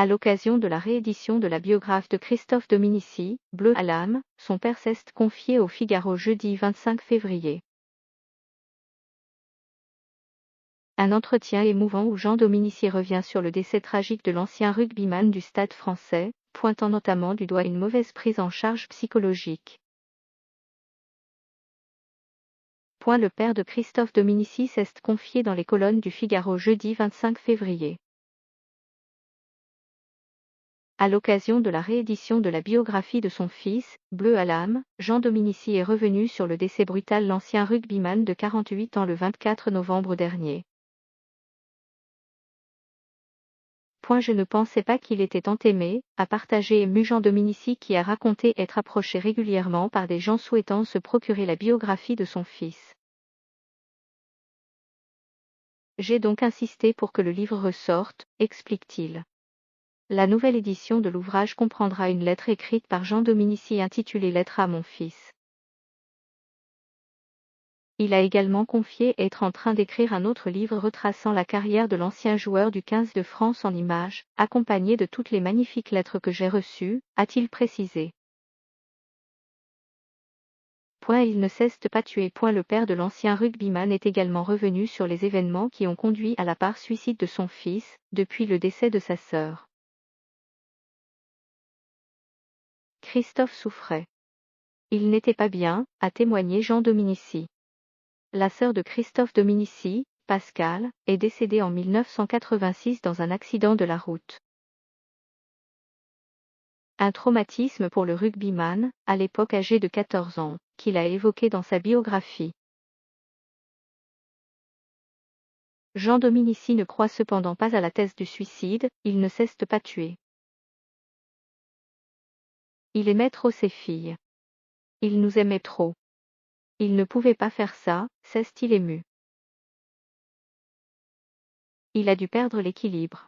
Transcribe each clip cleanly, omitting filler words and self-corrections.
À l'occasion de la réédition de la biographie de Christophe Dominici, Bleu à l'âme, son père s'est confié au Figaro jeudi 25 février. Un entretien émouvant où Jean Dominici revient sur le décès tragique de l'ancien rugbyman du Stade français, pointant notamment du doigt une mauvaise prise en charge psychologique. Le père de Christophe Dominici s'est confié dans les colonnes du Figaro jeudi 25 février. À l'occasion de la réédition de la biographie de son fils, Bleu à l'âme, Jean Dominici est revenu sur le décès brutal de l'ancien rugbyman de 48 ans le 24 novembre dernier. Je ne pensais pas qu'il était tant aimé, a partagé ému Jean Dominici qui a raconté être approché régulièrement par des gens souhaitant se procurer la biographie de son fils. J'ai donc insisté pour que le livre ressorte, explique-t-il. La nouvelle édition de l'ouvrage comprendra une lettre écrite par Jean Dominici intitulée Lettre à mon fils. Il a également confié être en train d'écrire un autre livre retraçant la carrière de l'ancien joueur du 15 de France en images, accompagné de toutes les magnifiques lettres que j'ai reçues, a-t-il précisé. Il ne s'est pas tué. Le père de l'ancien rugbyman est également revenu sur les événements qui ont conduit à la part suicide de son fils, depuis le décès de sa sœur. Christophe souffrait. Il n'était pas bien, a témoigné Jean Dominici. La sœur de Christophe Dominici, Pascal, est décédée en 1986 dans un accident de la route. Un traumatisme pour le rugbyman, à l'époque âgé de 14 ans, qu'il a évoqué dans sa biographie. Jean Dominici ne croit cependant pas à la thèse du suicide, il ne s'est pas tué. Il aimait trop ses filles. Il nous aimait trop. Il ne pouvait pas faire ça, s'est-il ému. Il a dû perdre l'équilibre.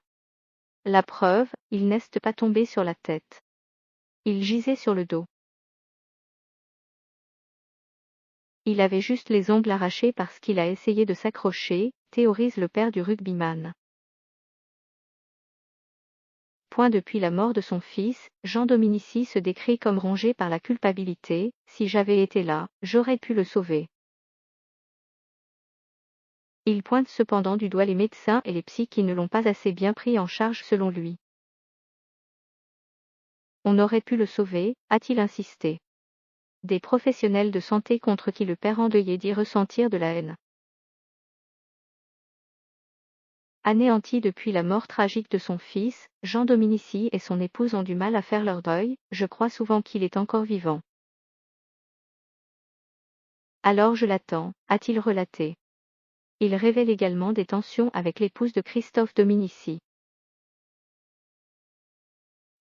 La preuve, il n'est pas tombé sur la tête. Il gisait sur le dos. Il avait juste les ongles arrachés parce qu'il a essayé de s'accrocher, théorise le père du rugbyman. Depuis la mort de son fils, Jean Dominici se décrit comme rongé par la culpabilité. Si j'avais été là, j'aurais pu le sauver. Il pointe cependant du doigt les médecins et les psys qui ne l'ont pas assez bien pris en charge selon lui. On aurait pu le sauver, a-t-il insisté. Des professionnels de santé contre qui le père endeuillé dit ressentir de la haine. Anéanti depuis la mort tragique de son fils, Jean Dominici et son épouse ont du mal à faire leur deuil, je crois souvent qu'il est encore vivant. Alors je l'attends, a-t-il relaté. Il révèle également des tensions avec l'épouse de Christophe Dominici.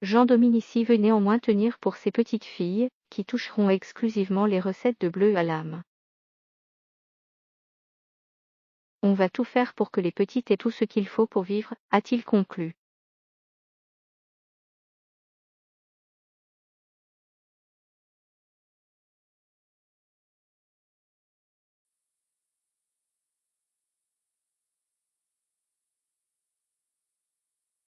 Jean Dominici veut néanmoins tenir pour ses petites filles, qui toucheront exclusivement les recettes de Bleu à l'âme. On va tout faire pour que les petites aient tout ce qu'il faut pour vivre, a-t-il conclu.